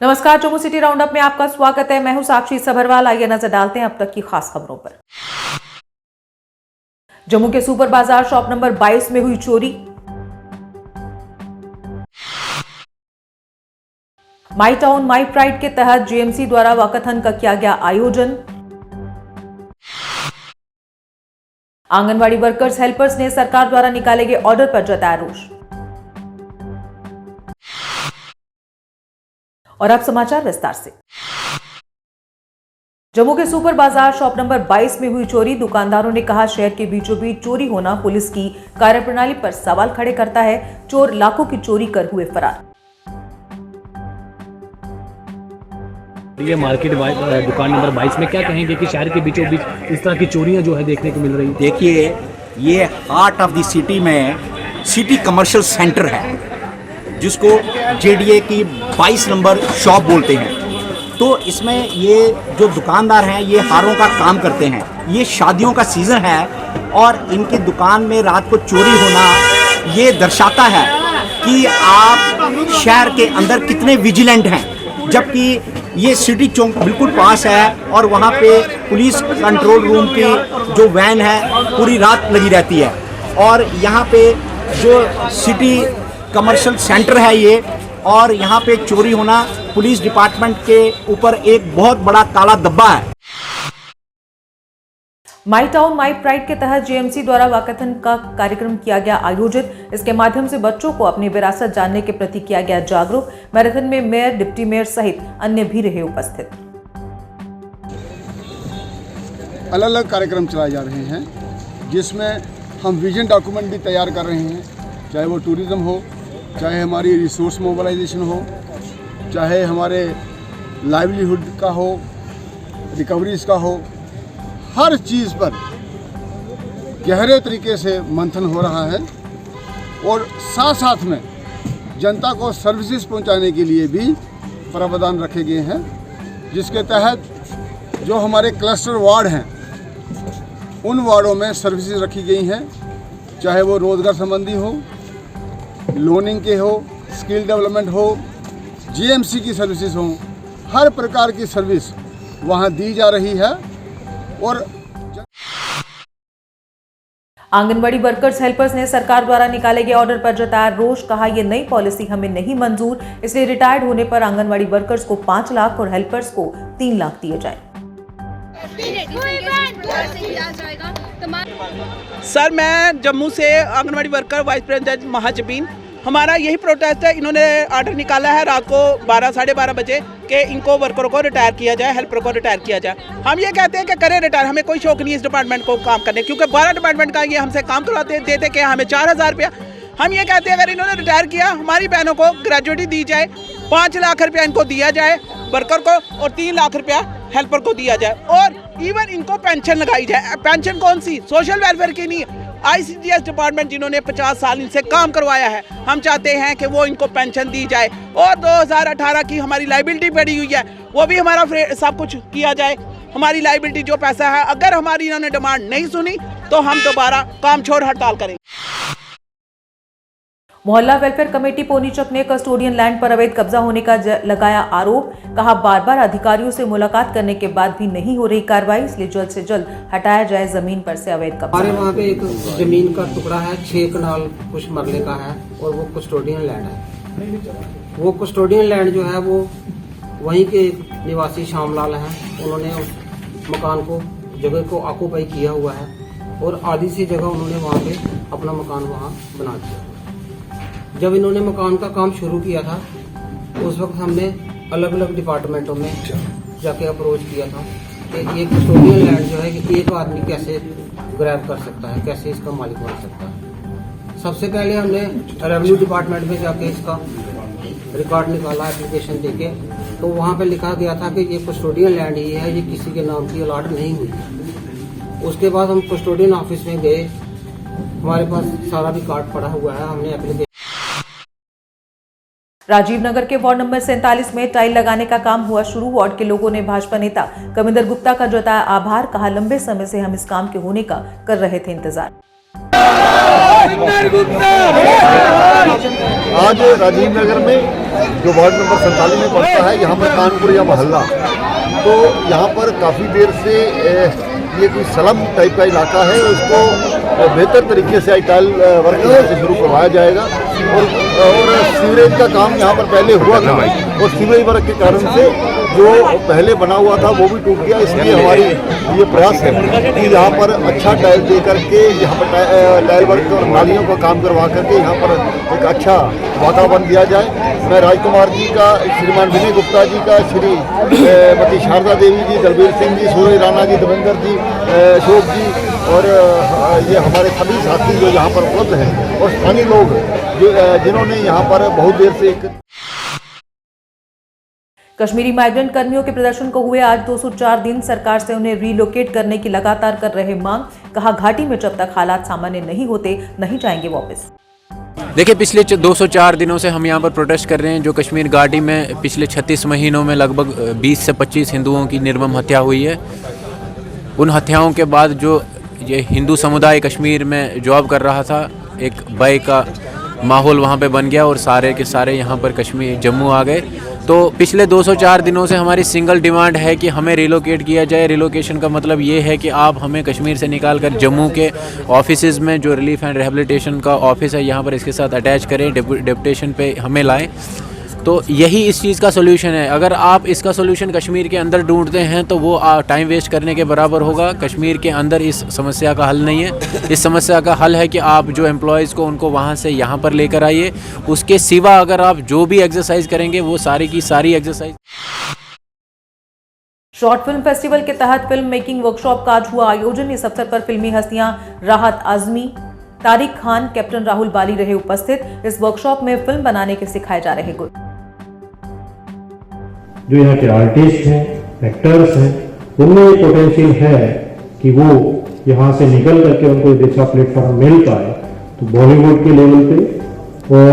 नमस्कार, Jammu city round up में आपका स्वागत है। मैं हूं साक्षी सभरवाल। आइए नजर डालते हैं अब तक की खास खबरों पर। जम्मू के सुपर बाजार शॉप नंबर 22 में हुई चोरी। माई टाउन माई प्राइड के तहत जेएमसी द्वारा वॉकाथन का किया गया आयोजन। आंगनवाड़ी वर्कर्स हेल्पर्स ने सरकार द्वारा निकाले गए ऑर्डर पर जताया रोष। और अब समाचार विस्तार से। जम्मू के सुपर बाजार शॉप नंबर 22 में हुई चोरी। दुकानदारों ने कहा, शहर के बीचों बीच चोरी होना पुलिस की कार्यप्रणाली पर सवाल खड़े करता है। चोर लाखों की चोरी कर हुए फरार। ये मार्केट दुकान नंबर 22 में क्या कहेंगे कि शहर के बीचों बीच इस तरह की चोरियां जो है देखने को मिल रही? देखिए, ये हार्ट ऑफ द सिटी में सिटी कमर्शियल सेंटर है, जिसको जेडीए की 22 नंबर शॉप बोलते हैं। तो इसमें ये जो दुकानदार हैं, ये हारों का काम करते हैं। ये शादियों का सीज़न है और इनकी दुकान में रात को चोरी होना ये दर्शाता है कि आप शहर के अंदर कितने विजिलेंट हैं। जबकि ये सिटी चौक बिल्कुल पास है और वहाँ पे पुलिस कंट्रोल रूम की जो वैन है पूरी रात लगी रहती है। और यहाँ पे जो सिटी कमर्शियल सेंटर है ये, और यहाँ पे चोरी होना पुलिस डिपार्टमेंट के ऊपर एक बहुत बड़ा काला धब्बा है। माई टाउन माई प्राइड के तहत जेएमसी द्वारा वॉकाथन का कार्यक्रम किया गया आयोजित। इसके माध्यम से बच्चों को अपनी विरासत जानने के प्रति किया गया जागरूक। मैराथन में मेयर, डिप्टी मेयर सहित अन्य भी रहे उपस्थित। अलग अलग कार्यक्रम चलाए जा रहे हैं, जिसमें हम विजन डॉक्यूमेंट भी तैयार कर रहे हैं, चाहे वो टूरिज्म हो, चाहे हमारी रिसोर्स मोबिलाइजेशन हो, चाहे हमारे लाइवलीहुड का हो, रिकवरीज का हो। हर चीज़ पर गहरे तरीके से मंथन हो रहा है और साथ साथ में जनता को सर्विसेज पहुंचाने के लिए भी प्रावधान रखे गए हैं, जिसके तहत जो हमारे क्लस्टर वार्ड हैं उन वार्डों में सर्विसेज रखी गई हैं, चाहे वो रोजगार संबंधी हो, लोनिंग के हो, स्किल डेवलपमेंट हो, जीएमसी की सर्विसेज हो। हर प्रकार की सर्विस वहां दी जा रही है। और आंगनवाड़ी वर्कर्स हेल्पर्स ने सरकार द्वारा निकाले गए ऑर्डर पर जताया रोष। कहा, यह नई पॉलिसी हमें नहीं मंजूर, इसलिए रिटायर्ड होने पर आंगनवाड़ी वर्कर्स को 5 लाख और हेल्पर्स को 3 लाख दिए जाए। सर, मैं जम्मू से आंगनवाड़ी वर्कर वाइस प्रेसिडेंट महाजबीन। हमारा यही प्रोटेस्ट है। इन्होंने ऑर्डर निकाला है रात को 12 साढ़े 12 बजे कि इनको वर्करों को रिटायर किया जाए, हेल्पर को रिटायर किया जाए। हम ये कहते हैं कि करें रिटायर, हमें कोई शौक नहीं है इस डिपार्टमेंट को काम करने, क्योंकि 12 डिपार्टमेंट का ये हमसे काम करवाते देते कि हमें 4000 रुपया। हम ये कहते हैं अगर इन्होंने रिटायर किया, हमारी बहनों को ग्रेजुएटी दी जाए, 5 लाख रुपया इनको दिया जाए वर्कर को और 3 लाख रुपया हेल्पर को दिया जाए। और इवन इनको पेंशन लगाई जाए। पेंशन कौन सी? सोशल वेलफेयर की नहीं, ICDS डिपार्टमेंट जिन्होंने 50 साल इनसे काम करवाया है, हम चाहते हैं कि वो इनको पेंशन दी जाए। और 2018 की हमारी लाइबिलिटी पड़ी हुई है, वो भी हमारा सब कुछ किया जाए। हमारी लाइबिलिटी जो पैसा है, अगर हमारी इन्होंने डिमांड नहीं सुनी तो हम दोबारा काम छोड़ हड़ताल करेंगे। मोहल्ला वेलफेयर कमेटी पोनीचक ने कस्टोडियन लैंड पर अवैध कब्जा होने का लगाया आरोप। कहा, बार बार अधिकारियों से मुलाकात करने के बाद भी नहीं हो रही कार्रवाई, इसलिए जल्द से जल्द हटाया जाए जमीन पर से अवैध कब्जा। हमारे वहाँ पे एक जमीन का टुकड़ा है, 6 कनाल कुछ मरले का है, और वो कस्टोडियन लैंड है। वो कस्टोडियन लैंड जो है वो वहीं के निवासी श्यामलाल हैं। उन्होंने उस मकान को, जगह को ऑक्यूपाई किया हुआ है और आधी सी जगह उन्होंने वहाँ पे अपना मकान वहाँ बना दिया। जब इन्होंने मकान का काम शुरू किया था, उस वक्त हमने अलग अलग डिपार्टमेंटों में जाके अप्रोच किया था कि ये कस्टोडियन लैंड जो है कि एक आदमी कैसे ग्रैब कर सकता है, कैसे इसका मालिक बन सकता है। सबसे पहले हमने रेवेन्यू डिपार्टमेंट में जाके इसका रिकॉर्ड निकाला, एप्लीकेशन देके। तो वहाँ पे लिखा गया था कि ये कस्टोडियन लैंड ही है, ये किसी के नाम की अलॉट नहीं हुई। उसके बाद हम कस्टोडियन ऑफिस में गए, हमारे पास सारा रिकॉर्ड पड़ा हुआ है। हमने एप्लीकेशन राजीव नगर के वार्ड नंबर 47 में टाइल लगाने का काम हुआ शुरू। वार्ड के लोगों ने भाजपा नेता कविंदर गुप्ता का जताया आभार। कहा, लंबे समय से हम इस काम के होने का कर रहे थे इंतजार। आज राजीव नगर में जो वार्ड नंबर 47 में पड़ता है, यहाँ पर कानपुर या मोहल्ला, तो यहाँ पर काफ़ी देर से ये कोई स्लम टाइप का इलाका है, उसको बेहतर तरीके से टाइल वर्क से शुरू करवाया जाएगा। और सीवरेज का काम यहाँ पर पहले हुआ था और सीवरेज वर्क के कारण से जो पहले बना हुआ था वो भी टूट गया। इसलिए हमारी ये प्रयास है कि यहाँ पर अच्छा टाइल दे करके यहाँ पर टाइल वर्क और नालियों का काम करवा करके यहाँ पर एक अच्छा वातावरण दिया जाए। मैं राजकुमार जी का, श्रीमान विनय गुप्ता जी का, श्रीमती शारदा देवी जी, दलबीर सिंह जी, सूरज राणा जी, देवेंद्र जी, अशोक जी और ये हमारे सभी साथी जो यहाँ पर उपलब्ध हैं और स्थानीय लोग जो जिन्होंने यहाँ पर बहुत देर से एक कश्मीरी माइग्रेंट कर्मियों के प्रदर्शन को हुए आज 204 दिन। सरकार से उन्हें रीलोकेट करने की लगातार कर रहे मांग। कहा, घाटी में जब तक हालात सामान्य नहीं होते नहीं जाएंगे वापस। देखिए, पिछले 204 दिनों से हम यहाँ पर प्रोटेस्ट कर रहे हैं। जो कश्मीर घाटी में पिछले 36 महीनों में लगभग 20 से 25 हिंदुओं की निर्मम हत्या हुई है। उन हत्याओं के बाद जो ये हिंदू समुदाय कश्मीर में जॉब कर रहा था, एक भय का माहौल वहाँ पे बन गया और सारे के सारे यहाँ पर कश्मीर जम्मू आ गए। तो पिछले 204 दिनों से हमारी सिंगल डिमांड है कि हमें रिलोकेट किया जाए। रिलोकेशन का मतलब ये है कि आप हमें कश्मीर से निकाल कर जम्मू के ऑफिसेज़ में जो रिलीफ एंड रिहेबिलिटेशन का ऑफिस है यहाँ पर इसके साथ अटैच करें, डेपुटेशन पे हमें लाएं। तो यही इस चीज़ का सोल्यूशन है। अगर आप इसका सोल्यूशन कश्मीर के अंदर ढूंढते हैं तो वो टाइम वेस्ट करने के बराबर होगा। कश्मीर के अंदर इस समस्या का हल नहीं है। इस समस्या का हल है कि आप जो एम्प्लॉयज़ को उनको वहाँ से यहाँ पर लेकर आइए। उसके सिवा अगर आप जो भी एक्सरसाइज करेंगे वो सारी की सारी एक्सरसाइज। शॉर्ट फिल्म फेस्टिवल के तहत फिल्म मेकिंग वर्कशॉप का आज हुआ आयोजन। इस अवसर पर फिल्मी हस्तियां राहत आजमी, तारिक खान, कैप्टन राहुल बाली रहे उपस्थित। इस वर्कशॉप में फिल्म बनाने के सिखाए जा रहे गुण। जो यहाँ के आर्टिस्ट हैं, एक्टर्स हैं, उनमें ये पोटेंशियल है कि वो यहाँ से निकल करके उनको एक अच्छा प्लेटफॉर्म मिल पाए तो बॉलीवुड के लेवल पे और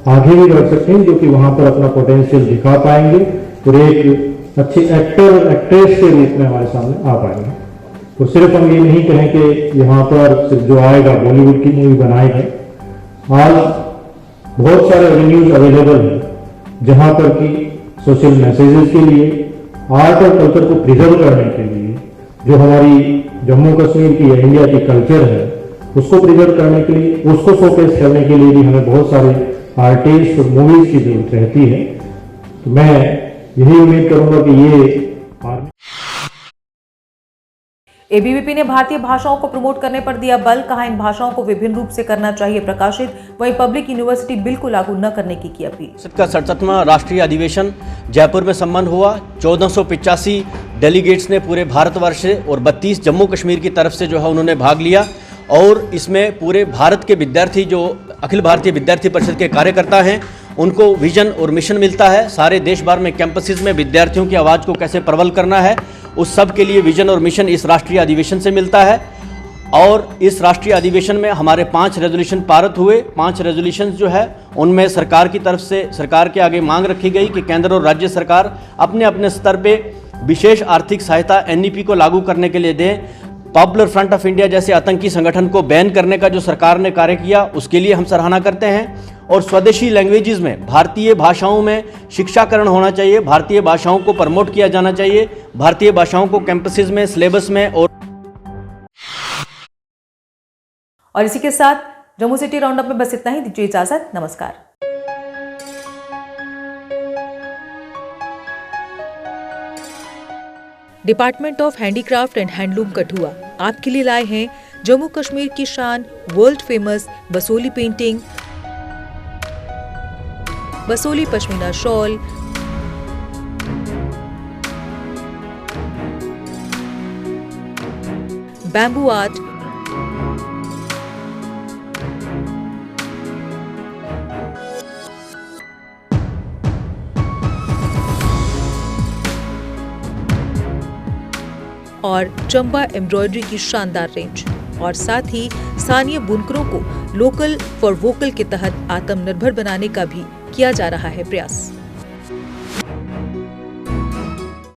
आगे भी बढ़ सकते हैं, जो कि वहाँ पर अपना पोटेंशियल दिखा पाएंगे और एक अच्छे एक्टर एक्ट्रेस के रूप में हमारे सामने आ पाएंगे। तो सिर्फ हम ये नहीं कहें कि यहाँ पर सिर्फ जो आएगा बॉलीवुड की मूवी बनाएगा। आज बहुत सारे एवेन्यूज अवेलेबल हैं जहाँ पर कि सोशल मैसेजेस के लिए, आर्ट और कल्चर को प्रिजर्व करने के लिए, जो हमारी जम्मू कश्मीर की या इंडिया की कल्चर है उसको प्रिजर्व करने के लिए, उसको शोकेस करने के लिए भी हमें बहुत सारे आर्टिस्ट और मूवीज की जरूरत रहती है। तो मैं यही उम्मीद करूंगा कि ये एबीवीपी ने भारतीय भाषाओं को प्रमोट करने पर दिया बल। कहा, इन भाषाओं को विभिन्न रूप से करना चाहिए प्रकाशित। वहीं पब्लिक यूनिवर्सिटी बिल को लागू न करने की अपील। संसद का 67वां राष्ट्रीय अधिवेशन जयपुर में संपन्न हुआ। 1485 डेलीगेट्स ने पूरे भारतवर्ष से और 32 जम्मू कश्मीर की तरफ से जो है उन्होंने भाग लिया और इसमें पूरे भारत के विद्यार्थी जो अखिल भारतीय विद्यार्थी परिषद के कार्यकर्ता हैं उनको विजन और मिशन मिलता है। सारे देश भर में कैंपसेस में विद्यार्थियों की आवाज़ को कैसे प्रबल करना है, उस सब के लिए विजन और मिशन इस राष्ट्रीय अधिवेशन से मिलता है। और इस राष्ट्रीय अधिवेशन में हमारे 5 रेजोल्यूशन पारित हुए। 5 रेजोल्यूशन जो है उनमें सरकार की तरफ से सरकार के आगे मांग रखी गई कि केंद्र और राज्य सरकार अपने अपने स्तर पे विशेष आर्थिक सहायता एनईपी को लागू करने के लिए दें। पॉपुलर फ्रंट ऑफ इंडिया जैसे आतंकी संगठन को बैन करने का जो सरकार ने कार्य किया उसके लिए हम सराहना करते हैं। और स्वदेशी लैंग्वेजेस में भारतीय भाषाओं में शिक्षाकरण होना चाहिए, भारतीय भाषाओं को प्रमोट किया जाना चाहिए, भारतीय भाषाओं को कैंपसेस में, सिलेबस में। और इसी के साथ जम्मू सिटी राउंड अप में बस इतना ही। दीजिए इजाजत, नमस्कार। Department of handicraft and handloom Kathua आपके लिए लाए हैं जम्मू कश्मीर की शान, world famous Basoli painting, Basoli pashmina shawl, bamboo art, और चंबा एम्ब्रॉयडरी की शानदार रेंज। और साथ ही स्थानीय बुनकरों को लोकल फॉर वोकल के तहत आत्मनिर्भर बनाने का भी किया जा रहा है प्रयास।